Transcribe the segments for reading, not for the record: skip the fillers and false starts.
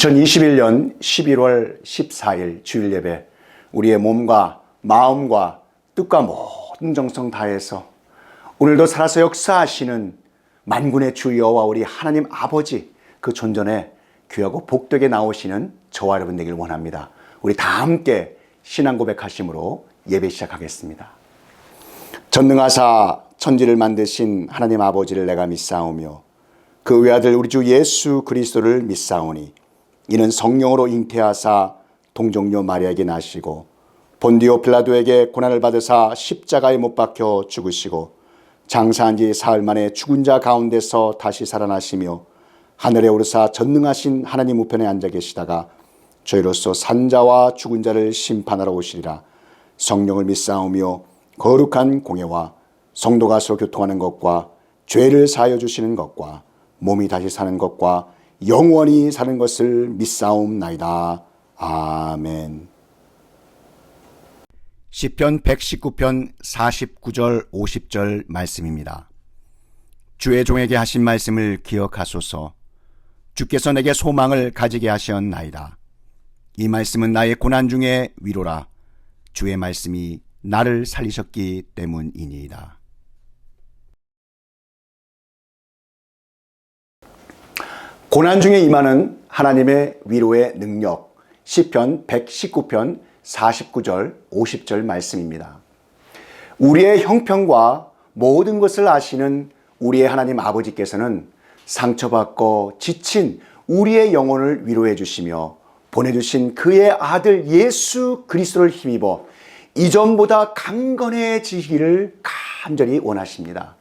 2021년 11월 14일 주일 예배, 우리의 몸과 마음과 뜻과 모든 정성 다해서 오늘도 살아서 역사하시는 만군의 주 여호와 우리 하나님 아버지 그 존전에 귀하고 복되게 나오시는 저와 여러분 되길 원합니다. 우리 다 함께 신앙 고백하심으로 예배 시작하겠습니다. 전능하사 천지를 만드신 하나님 아버지를 내가 믿사오며 그 외아들 우리 주 예수 그리스도를 믿사오니 이는 성령으로 잉태하사 동정녀 마리아에게 나시고 본디오 빌라도에게 고난을 받으사 십자가에 못 박혀 죽으시고 장사한 지 사흘 만에 죽은 자 가운데서 다시 살아나시며 하늘에 오르사 전능하신 하나님 우편에 앉아 계시다가 저희로서 산 자와 죽은 자를 심판하러 오시리라. 성령을 믿사오며 거룩한 공예와 성도가 서로 교통하는 것과 죄를 사하여 주시는 것과 몸이 다시 사는 것과 영원히 사는 것을 믿사옵나이다. 아멘. 시편 119편 49절 50절 말씀입니다. 주의 종에게 하신 말씀을 기억하소서. 주께서 내게 소망을 가지게 하셨나이다. 이 말씀은 나의 고난 중에 위로라. 주의 말씀이 나를 살리셨기 때문이니이다. 고난 중에 임하는 하나님의 위로의 능력, 시편 119편 49절 50절 말씀입니다. 우리의 형편과 모든 것을 아시는 우리의 하나님 아버지께서는 상처받고 지친 우리의 영혼을 위로해 주시며 보내주신 그의 아들 예수 그리스도를 힘입어 이전보다 강건해지기를 간절히 원하십니다.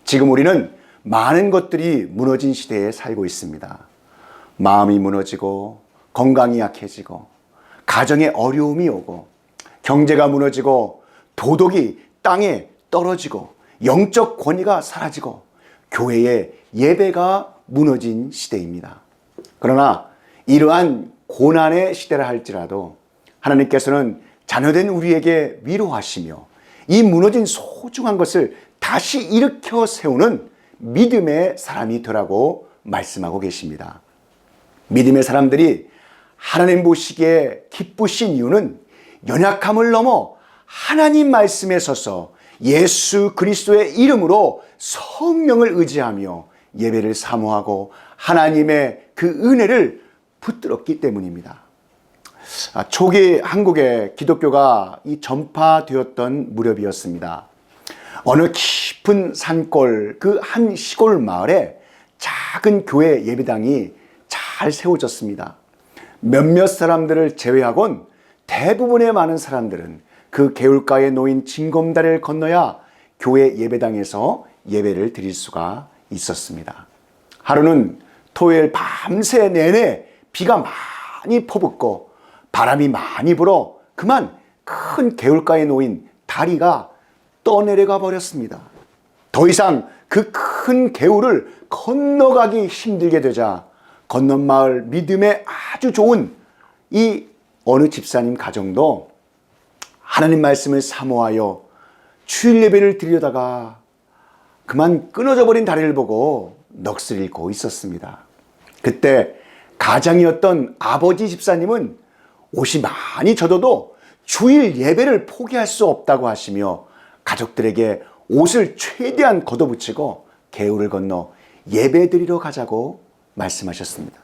지금 우리는 많은 것들이 무너진 시대에 살고 있습니다. 마음이 무너지고 건강이 약해지고 가정에 어려움이 오고 경제가 무너지고 도덕이 땅에 떨어지고 영적 권위가 사라지고 교회의 예배가 무너진 시대입니다. 그러나 이러한 고난의 시대라 할지라도 하나님께서는 자녀된 우리에게 위로하시며 이 무너진 소중한 것을 다시 일으켜 세우는 믿음의 사람이 되라고 말씀하고 계십니다. 믿음의 사람들이 하나님 보시기에 기쁘신 이유는 연약함을 넘어 하나님 말씀에 서서 예수 그리스도의 이름으로 성령을 의지하며 예배를 사모하고 하나님의 그 은혜를 붙들었기 때문입니다. 초기 한국에 기독교가 전파되었던 무렵이었습니다. 어느 깊은 산골 그 한 시골 마을에 작은 교회 예배당이 잘 세워졌습니다. 몇몇 사람들을 제외하곤 대부분의 많은 사람들은 그 개울가에 놓인 징검다리를 건너야 교회 예배당에서 예배를 드릴 수가 있었습니다. 하루는 토요일 밤새 내내 비가 많이 퍼붓고 바람이 많이 불어 그만 큰 개울가에 놓인 다리가 떠내려가 버렸습니다. 더 이상 그 큰 개울을 건너가기 힘들게 되자 건넌 마을 믿음에 아주 좋은 이 어느 집사님 가정도 하나님 말씀을 사모하여 주일 예배를 드리려다가 그만 끊어져 버린 다리를 보고 넋을 잃고 있었습니다. 그때 가장이었던 아버지 집사님은 옷이 많이 젖어도 주일 예배를 포기할 수 없다고 하시며 가족들에게 옷을 최대한 걷어붙이고 개울을 건너 예배 드리러 가자고 말씀하셨습니다.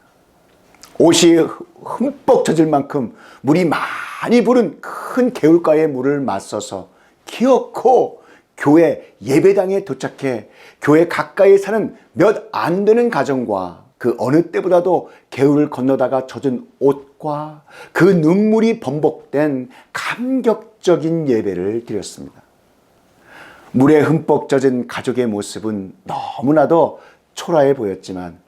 옷이 흠뻑 젖을 만큼 물이 많이 부른 큰 개울가의 물을 맞서서 기어코 교회 예배당에 도착해 교회 가까이 사는 몇 안 되는 가정과 그 어느 때보다도 개울을 건너다가 젖은 옷과 그 눈물이 번복된 감격적인 예배를 드렸습니다. 물에 흠뻑 젖은 가족의 모습은 너무나도 초라해 보였지만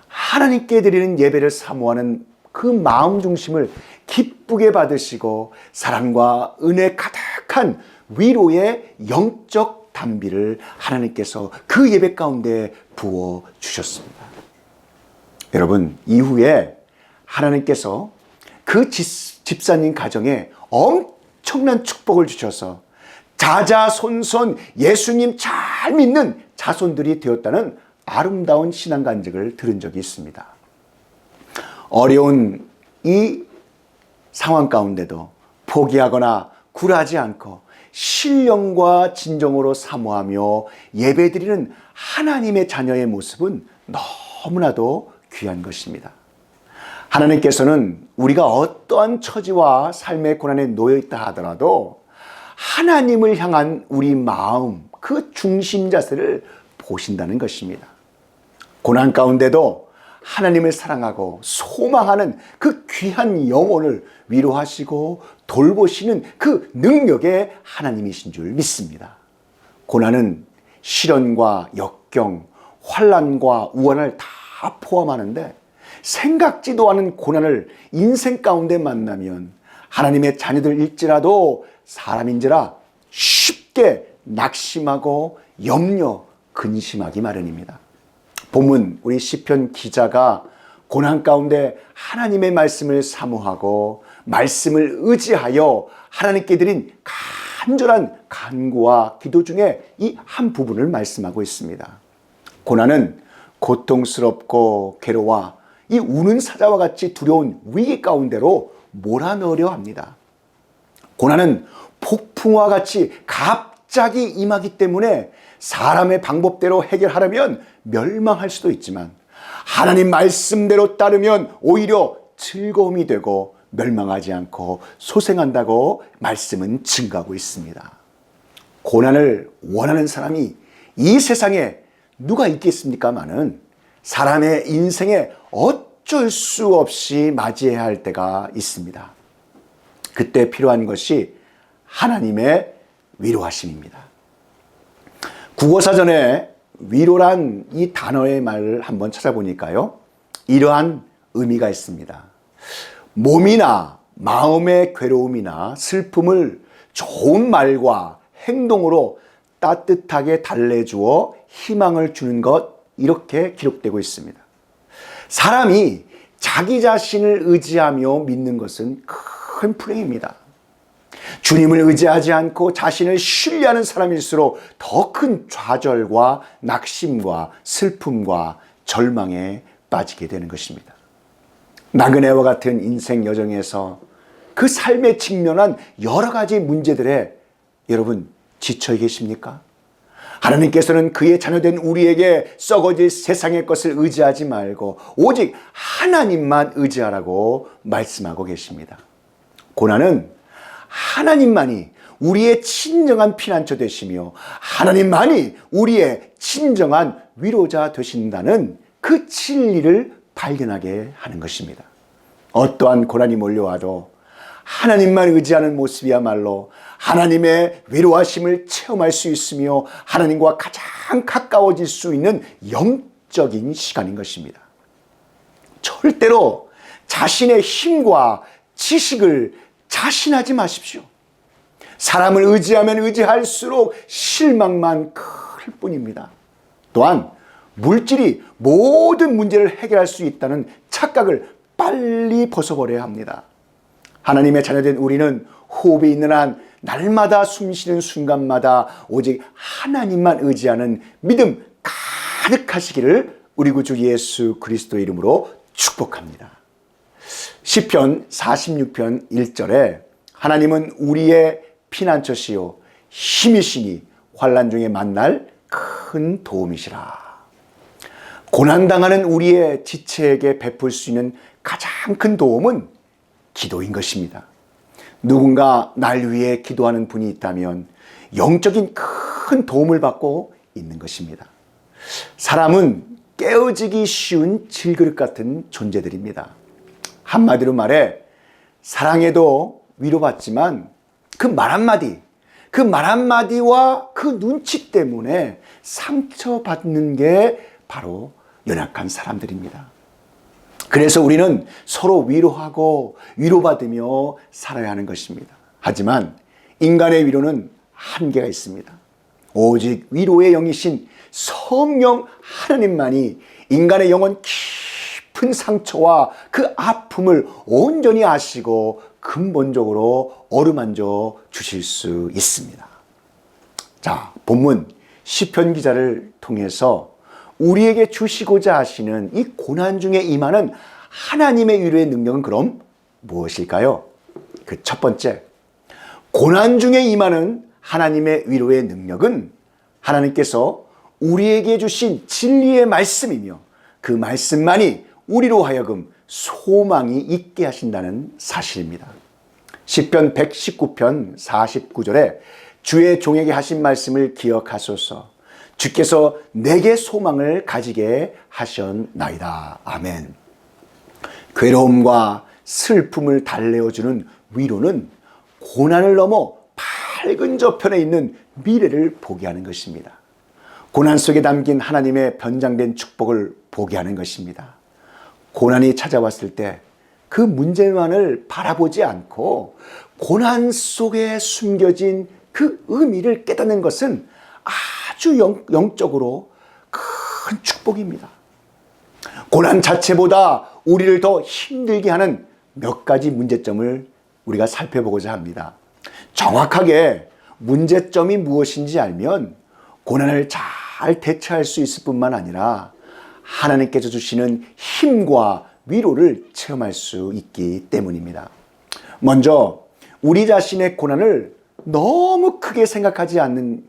하나님께 드리는 예배를 사모하는 그 마음 중심을 기쁘게 받으시고 사랑과 은혜 가득한 위로의 영적 단비를 하나님께서 그 예배 가운데 부어 주셨습니다. 여러분, 이후에 하나님께서 그 집사님 가정에 엄청난 축복을 주셔서 자자손손 예수님 잘 믿는 자손들이 되었다는 아름다운 신앙 간증을 들은 적이 있습니다. 어려운 이 상황 가운데도 포기하거나 굴하지 않고 신령과 진정으로 사모하며 예배드리는 하나님의 자녀의 모습은 너무나도 귀한 것입니다. 하나님께서는 우리가 어떠한 처지와 삶의 고난에 놓여 있다 하더라도 하나님을 향한 우리 마음, 그 중심 자세를 보신다는 것입니다. 고난 가운데도 하나님을 사랑하고 소망하는 그 귀한 영혼을 위로하시고 돌보시는 그 능력의 하나님이신 줄 믿습니다. 고난은 시련과 역경, 환난과 우환을 다 포함하는데 생각지도 않은 고난을 인생 가운데 만나면 하나님의 자녀들일지라도 사람인지라 쉽게 낙심하고 염려, 근심하기 마련입니다. 본문 우리 시편 기자가 고난 가운데 하나님의 말씀을 사모하고 말씀을 의지하여 하나님께 드린 간절한 간구와 기도 중에 이 한 부분을 말씀하고 있습니다. 고난은 고통스럽고 괴로워 이 우는 사자와 같이 두려운 위기 가운데로 몰아넣으려 합니다. 고난은 폭풍과 같이 갑자기 임하기 때문에 사람의 방법대로 해결하려면 멸망할 수도 있지만 하나님 말씀대로 따르면 오히려 즐거움이 되고 멸망하지 않고 소생한다고 말씀은 증가하고 있습니다. 고난을 원하는 사람이 이 세상에 누가 있겠습니까마는 사람의 인생에 어쩔 수 없이 맞이해야 할 때가 있습니다. 그때 필요한 것이 하나님의 위로하심입니다. 국어사전에 위로란 이 단어의 말을 한번 찾아보니까요, 이러한 의미가 있습니다. 몸이나 마음의 괴로움이나 슬픔을 좋은 말과 행동으로 따뜻하게 달래주어 희망을 주는 것, 이렇게 기록되고 있습니다. 사람이 자기 자신을 의지하며 믿는 것은 큰 불행입니다. 주님을 의지하지 않고 자신을 신뢰하는 사람일수록 더 큰 좌절과 낙심과 슬픔과 절망에 빠지게 되는 것입니다. 나그네와 같은 인생 여정에서 그 삶에 직면한 여러 가지 문제들에 여러분 지쳐 계십니까? 하나님께서는 그의 자녀된 우리에게 썩어질 세상의 것을 의지하지 말고 오직 하나님만 의지하라고 말씀하고 계십니다. 고난은 하나님만이 우리의 진정한 피난처 되시며 하나님만이 우리의 진정한 위로자 되신다는 그 진리를 발견하게 하는 것입니다. 어떠한 고난이 몰려와도 하나님만 의지하는 모습이야말로 하나님의 위로하심을 체험할 수 있으며 하나님과 가장 가까워질 수 있는 영적인 시간인 것입니다. 절대로 자신의 힘과 지식을 자신하지 마십시오. 사람을 의지하면 의지할수록 실망만 클 뿐입니다. 또한 물질이 모든 문제를 해결할 수 있다는 착각을 빨리 벗어버려야 합니다. 하나님의 자녀된 우리는 호흡이 있는 한 날마다 숨쉬는 순간마다 오직 하나님만 의지하는 믿음 가득하시기를 우리 구주 예수 그리스도의 이름으로 축복합니다. 시편 46편 1절에 하나님은 우리의 피난처시요 힘이시니 환난 중에 만날 큰 도움이시라. 고난당하는 우리의 지체에게 베풀 수 있는 가장 큰 도움은 기도인 것입니다. 누군가 날 위해 기도하는 분이 있다면 영적인 큰 도움을 받고 있는 것입니다. 사람은 깨어지기 쉬운 질그릇 같은 존재들입니다. 한마디로 말해 사랑해도 위로받지만 그 말 한마디와 그 눈치 때문에 상처받는 게 바로 연약한 사람들입니다. 그래서 우리는 서로 위로하고 위로받으며 살아야 하는 것입니다. 하지만 인간의 위로는 한계가 있습니다. 오직 위로의 영이신 성령 하나님만이 인간의 영혼 깊은 상처와 그 아픔을 온전히 아시고 근본적으로 어루만져 주실 수 있습니다. 자, 본문 시편 기자를 통해서 우리에게 주시고자 하시는 이 고난 중에 임하는 하나님의 위로의 능력은 그럼 무엇일까요? 그 첫 번째, 고난 중에 임하는 하나님의 위로의 능력은 하나님께서 우리에게 주신 진리의 말씀이며 그 말씀만이 우리로 하여금 소망이 있게 하신다는 사실입니다. 시편 119편 49절에 주의 종에게 하신 말씀을 기억하소서. 주께서 내게 소망을 가지게 하셨나이다. 아멘. 괴로움과 슬픔을 달래어주는 위로는 고난을 넘어 밝은 저편에 있는 미래를 보게 하는 것입니다. 고난 속에 담긴 하나님의 변장된 축복을 보게 하는 것입니다. 고난이 찾아왔을 때 그 문제만을 바라보지 않고 고난 속에 숨겨진 그 의미를 깨닫는 것은 아주 영적으로 큰 축복입니다. 고난 자체보다 우리를 더 힘들게 하는 몇 가지 문제점을 우리가 살펴보고자 합니다. 정확하게 문제점이 무엇인지 알면 고난을 잘 대처할 수 있을 뿐만 아니라 하나님께서 주시는 힘과 위로를 체험할 수 있기 때문입니다. 먼저 우리 자신의 고난을 너무 크게 생각하지 않는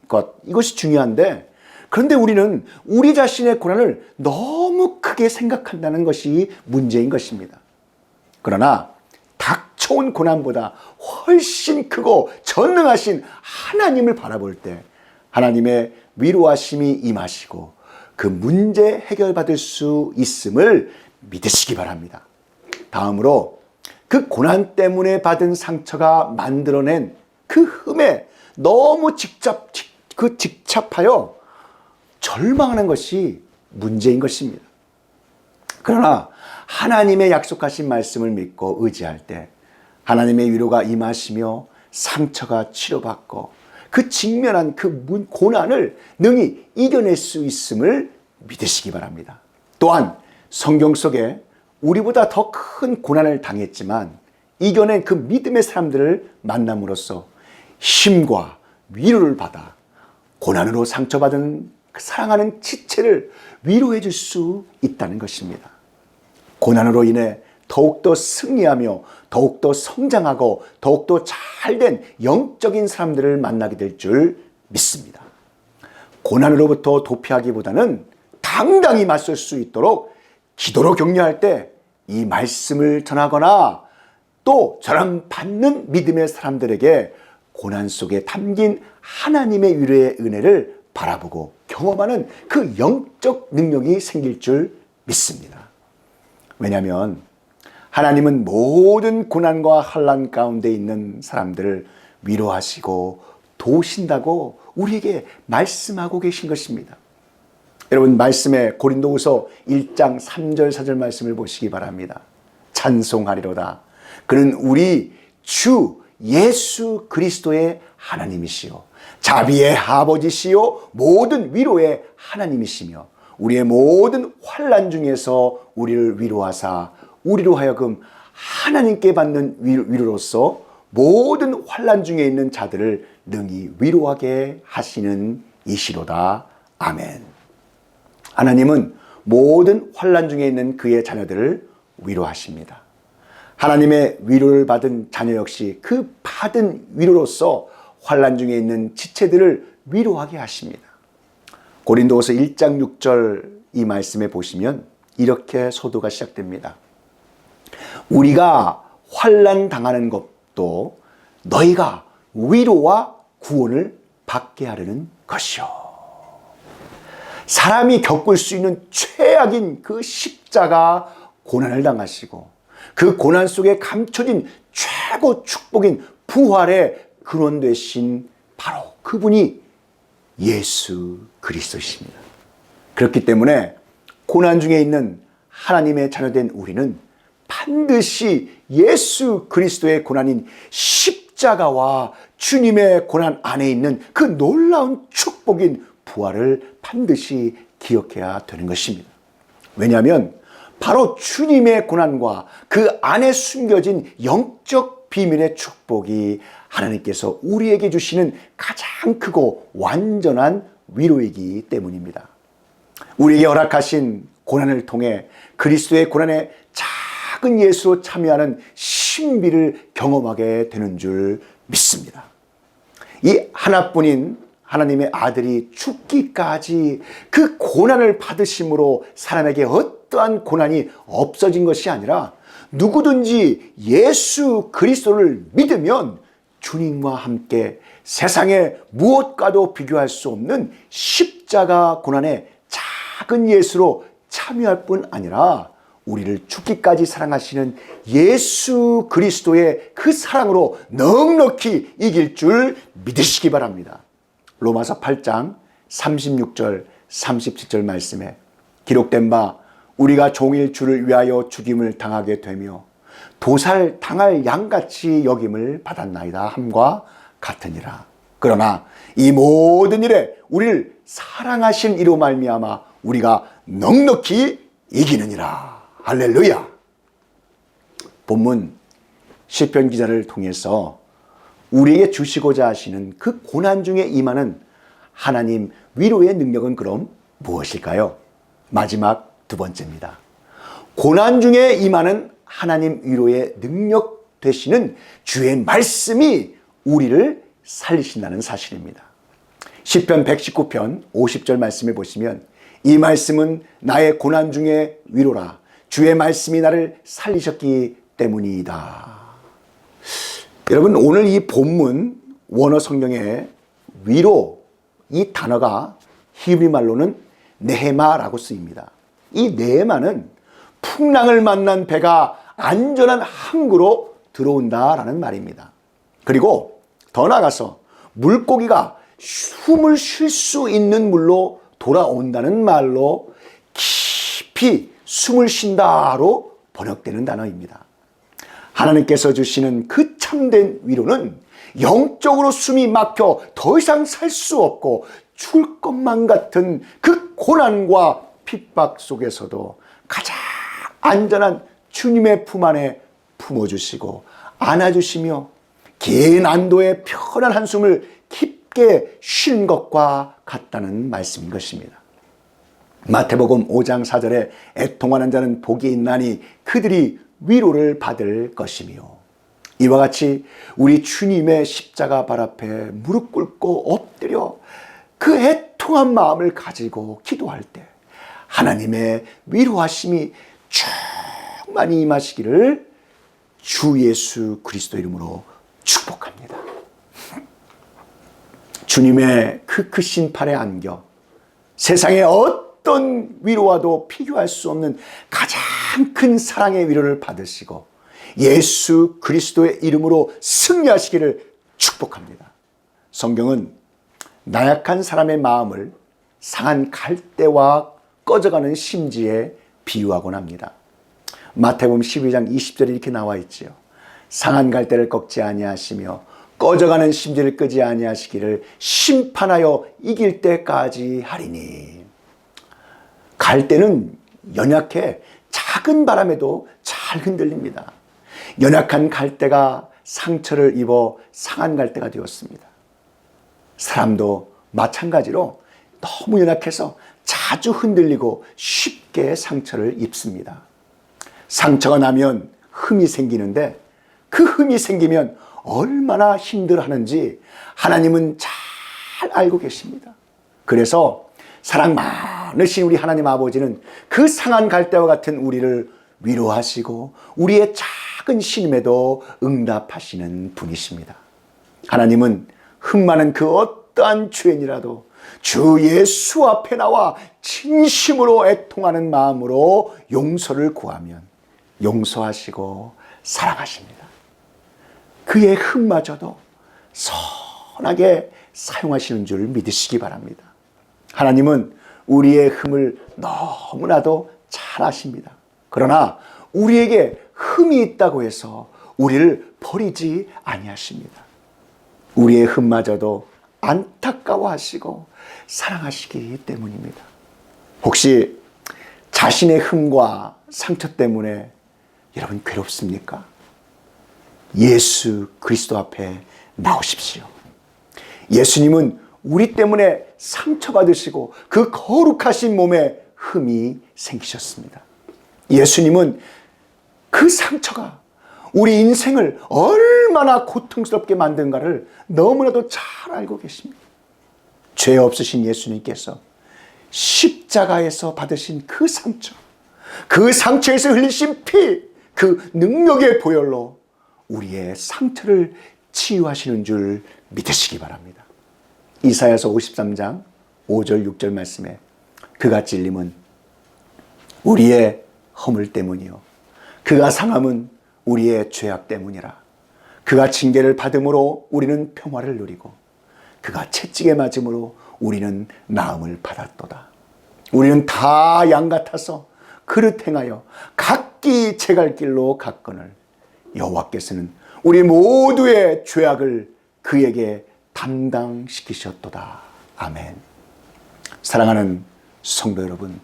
것, 이것이 중요한데, 그런데 우리는 우리 자신의 고난을 너무 크게 생각한다는 것이 문제인 것입니다. 그러나 닥쳐온 고난보다 훨씬 크고 전능하신 하나님을 바라볼 때 하나님의 위로하심이 임하시고 그 문제 해결받을 수 있음을 믿으시기 바랍니다. 다음으로 그 고난 때문에 받은 상처가 만들어낸 그 흠에 너무 직접하여 절망하는 것이 문제인 것입니다. 그러나 하나님의 약속하신 말씀을 믿고 의지할 때 하나님의 위로가 임하시며 상처가 치료받고 그 직면한 그 고난을 능히 이겨낼 수 있음을 믿으시기 바랍니다. 또한 성경 속에 우리보다 더 큰 고난을 당했지만 이겨낸 그 믿음의 사람들을 만남으로써 힘과 위로를 받아 고난으로 상처받은 사랑하는 지체를 위로해 줄 수 있다는 것입니다. 고난으로 인해 더욱더 승리하며 더욱더 성장하고 더욱더 잘된 영적인 사람들을 만나게 될 줄 믿습니다. 고난으로부터 도피하기보다는 당당히 맞설 수 있도록 기도로 격려할 때 이 말씀을 전하거나 또 저랑 받는 믿음의 사람들에게 고난 속에 담긴 하나님의 위로의 은혜를 바라보고 경험하는 그 영적 능력이 생길 줄 믿습니다. 왜냐하면 하나님은 모든 고난과 환난 가운데 있는 사람들을 위로하시고 도우신다고 우리에게 말씀하고 계신 것입니다. 여러분, 말씀에 고린도후서 1장 3절 4절 말씀을 보시기 바랍니다. 찬송하리로다. 그는 우리 주 예수 그리스도의 하나님이시요 자비의 아버지시요 모든 위로의 하나님이시며 우리의 모든 환난 중에서 우리를 위로하사 우리로 하여금 하나님께 받는 위로로서 모든 환난 중에 있는 자들을 능히 위로하게 하시는 이시로다. 아멘. 하나님은 모든 환난 중에 있는 그의 자녀들을 위로하십니다. 하나님의 위로를 받은 자녀 역시 그 받은 위로로서 환난 중에 있는 지체들을 위로하게 하십니다. 고린도후서 1장 6절 이 말씀에 보시면 이렇게 소도가 시작됩니다. 우리가 환난 당하는 것도 너희가 위로와 구원을 받게 하려는 것이요. 사람이 겪을 수 있는 최악인 그 십자가 고난을 당하시고 그 고난 속에 감춰진 최고 축복인 부활의 근원 되신 바로 그분이 예수 그리스도십니다. 그렇기 때문에 고난 중에 있는 하나님의 자녀된 우리는 반드시 예수 그리스도의 고난인 십자가와 주님의 고난 안에 있는 그 놀라운 축복인 부활을 반드시 기억해야 되는 것입니다. 왜냐하면 바로 주님의 고난과 그 안에 숨겨진 영적 비밀의 축복이 하나님께서 우리에게 주시는 가장 크고 완전한 위로이기 때문입니다. 우리에게 허락하신 고난을 통해 그리스도의 고난에 작은 예수로 참여하는 신비를 경험하게 되는 줄 믿습니다. 이 하나뿐인 하나님의 아들이 죽기까지 그 고난을 받으심으로 사람에게 어떠한 고난이 없어진 것이 아니라 누구든지 예수 그리스도를 믿으면 주님과 함께 세상의 무엇과도 비교할 수 없는 십자가 고난의 작은 예수로 참여할 뿐 아니라 우리를 죽기까지 사랑하시는 예수 그리스도의 그 사랑으로 넉넉히 이길 줄 믿으시기 바랍니다. 로마서 8장 36절 37절 말씀에 기록된 바 우리가 종일 주를 위하여 죽임을 당하게 되며 도살 당할 양같이 여김을 받았나이다 함과 같으니라. 그러나 이 모든 일에 우리를 사랑하신 이로 말미암아 우리가 넉넉히 이기느니라. 할렐루야. 본문 시편 기자를 통해서 우리에게 주시고자 하시는 그 고난 중에 임하는 하나님 위로의 능력은 그럼 무엇일까요? 마지막 두 번째입니다. 고난 중에 임하는 하나님 위로의 능력 되시는 주의 말씀이 우리를 살리신다는 사실입니다. 시편 119편 50절 말씀에 보시면 이 말씀은 나의 고난 중에 위로라. 주의 말씀이 나를 살리셨기 때문이다. 여러분, 오늘 이 본문 원어 성경의 위로, 이 단어가 히브리 말로는 네헤마라고 쓰입니다. 이 네헤마는 풍랑을 만난 배가 안전한 항구로 들어온다라는 말입니다. 그리고 더 나아가서 물고기가 숨을 쉴 수 있는 물로 돌아온다는 말로 깊이 숨을 쉰다로 번역되는 단어입니다. 하나님께서 주시는 그 참된 위로는 영적으로 숨이 막혀 더 이상 살 수 없고 죽을 것만 같은 그 고난과 핍박 속에서도 가장 안전한 주님의 품 안에 품어주시고 안아주시며 긴 안도의 편한 한숨을 깊게 쉰 것과 같다는 말씀인 것입니다. 마태복음 5장 4절에 애통하는 자는 복이 있나니 그들이 위로를 받을 것이며, 이와 같이 우리 주님의 십자가 발 앞에 무릎 꿇고 엎드려 그 애통한 마음을 가지고 기도할 때 하나님의 위로하심이 충만히 임하시기를 주 예수 그리스도 이름으로 축복합니다. 주님의 그 크신 팔에 안겨 세상의 어떤 위로와도 비교할 수 없는 가장 큰 사랑의 위로를 받으시고 예수 그리스도의 이름으로 승리하시기를 축복합니다. 성경은 나약한 사람의 마음을 상한 갈대와 꺼져가는 심지에 비유하곤 합니다. 마태복음 12장 20절에 이렇게 나와 있지요. 상한 갈대를 꺾지 아니하시며 꺼져가는 심지를 끄지 아니하시기를 심판하여 이길 때까지 하리니. 갈대는 연약해 작은 바람에도 잘 흔들립니다. 연약한 갈대가 상처를 입어 상한 갈대가 되었습니다. 사람도 마찬가지로 너무 연약해서 자주 흔들리고 쉽게 상처를 입습니다. 상처가 나면 흠이 생기는데 그 흠이 생기면 얼마나 힘들어하는지 하나님은 잘 알고 계십니다. 그래서 사랑 많으신 우리 하나님 아버지는 그 상한 갈대와 같은 우리를 위로하시고 우리의 작은 신음에도 응답하시는 분이십니다. 하나님은 흠 많은 그 어떠한 죄인이라도 주 예수 앞에 나와 진심으로 애통하는 마음으로 용서를 구하면 용서하시고 사랑하십니다. 그의 흠마저도 선하게 사용하시는 줄 믿으시기 바랍니다. 하나님은 우리의 흠을 너무나도 잘 아십니다. 그러나 우리에게 흠이 있다고 해서 우리를 버리지 아니하십니다. 우리의 흠마저도 안타까워하시고 사랑하시기 때문입니다. 혹시 자신의 흠과 상처 때문에 여러분 괴롭습니까? 예수 그리스도 앞에 나오십시오. 예수님은 우리 때문에 상처받으시고 그 거룩하신 몸에 흠이 생기셨습니다. 예수님은 그 상처가 우리 인생을 얼마나 고통스럽게 만든가를 너무나도 잘 알고 계십니다. 죄 없으신 예수님께서 십자가에서 받으신 그 상처, 그 상처에서 흘리신 피, 그 능력의 보혈로 우리의 상처를 치유하시는 줄 믿으시기 바랍니다. 이사야서 53장 5절 6절 말씀에 그가 찔림은 우리의 허물 때문이요 그가 상함은 우리의 죄악 때문이라. 그가 징계를 받음으로 우리는 평화를 누리고 그가 채찍에 맞음으로 우리는 나음을 받았도다. 우리는 다 양 같아서 그릇 행하여 각기 제 갈 길로 갔거늘 여호와께서는 우리 모두의 죄악을 그에게 담당시키셨도다. 아멘. 사랑하는 성도 여러분,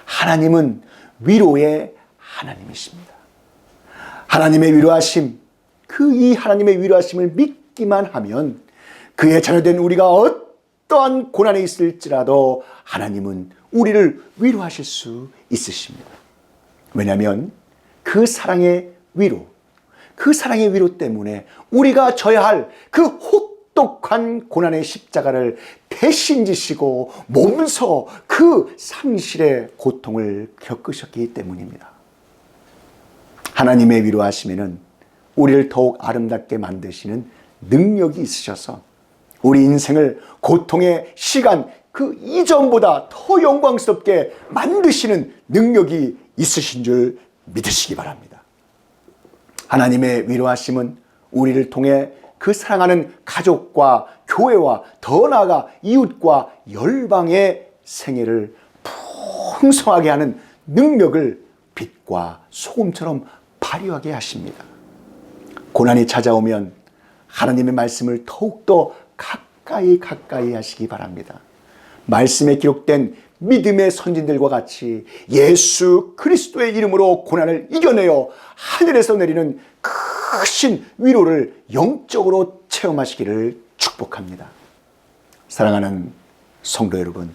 하나님은 위로의 하나님이십니다. 하나님의 위로하심, 이 하나님의 위로하심을 믿기만 하면 그의 자녀된 우리가 어떠한 고난에 있을지라도 하나님은 우리를 위로하실 수 있으십니다. 왜냐하면 그 사랑의 위로 때문에 우리가 져야 할 그 혹독한 고난의 십자가를 대신 지시고 몸소 그 상실의 고통을 겪으셨기 때문입니다. 하나님의 위로하심에는 우리를 더욱 아름답게 만드시는 능력이 있으셔서 우리 인생을 고통의 시간 그 이전보다 더 영광스럽게 만드시는 능력이 있으신 줄 믿으시기 바랍니다. 하나님의 위로하심은 우리를 통해 그 사랑하는 가족과 교회와 더 나아가 이웃과 열방의 생애를 풍성하게 하는 능력을 빛과 소금처럼 발휘하게 하십니다. 고난이 찾아오면 하나님의 말씀을 더욱더 가까이 하시기 바랍니다. 말씀에 기록된 믿음의 선진들과 같이 예수 그리스도의 이름으로 고난을 이겨내어 하늘에서 내리는 크신 위로를 영적으로 체험하시기를 축복합니다. 사랑하는 성도 여러분,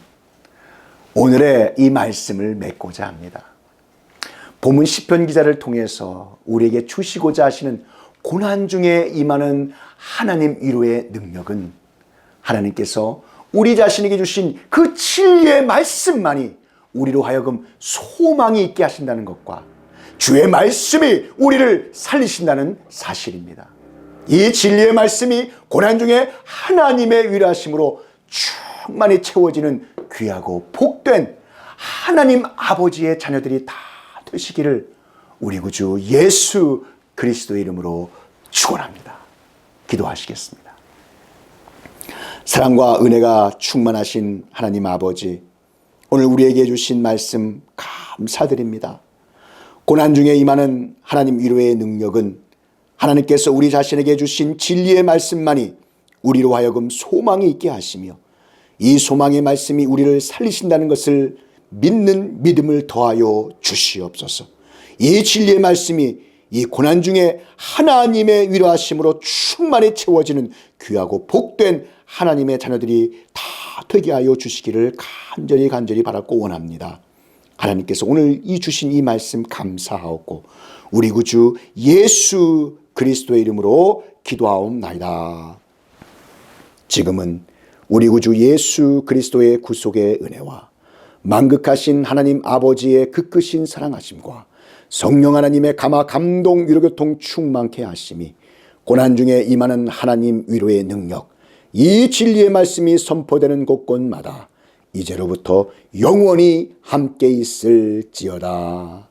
오늘의 이 말씀을 맺고자 합니다. 본문 시편 기자를 통해서 우리에게 주시고자 하시는 고난 중에 임하는 하나님 위로의 능력은 하나님께서 우리 자신에게 주신 그 진리의 말씀만이 우리로 하여금 소망이 있게 하신다는 것과 주의 말씀이 우리를 살리신다는 사실입니다. 이 진리의 말씀이 고난 중에 하나님의 위로하심으로 충만히 채워지는 귀하고 복된 하나님 아버지의 자녀들이 다 되시기를 우리 구주 예수 그리스도의 이름으로 축원합니다. 기도하시겠습니다. 사랑과 은혜가 충만하신 하나님 아버지, 오늘 우리에게 주신 말씀 감사드립니다. 고난 중에 임하는 하나님 위로의 능력은 하나님께서 우리 자신에게 주신 진리의 말씀만이 우리로 하여금 소망이 있게 하시며 이 소망의 말씀이 우리를 살리신다는 것을 믿는 믿음을 더하여 주시옵소서. 이 진리의 말씀이 이 고난 중에 하나님의 위로하심으로 충만히 채워지는 귀하고 복된 하나님의 자녀들이 다 되게 하여 주시기를 간절히 바라고 원합니다. 하나님께서 오늘 주신 이 말씀 감사하옵고 우리 구주 예수 그리스도의 이름으로 기도하옵나이다. 지금은 우리 구주 예수 그리스도의 구속의 은혜와 만극하신 하나님 아버지의 그 크신 사랑하심과 성령 하나님의 감화 감동 위로교통 충만케 하심이 고난 중에 임하는 하나님 위로의 능력, 이 진리의 말씀이 선포되는 곳곳마다 이제로부터 영원히 함께 있을지어다.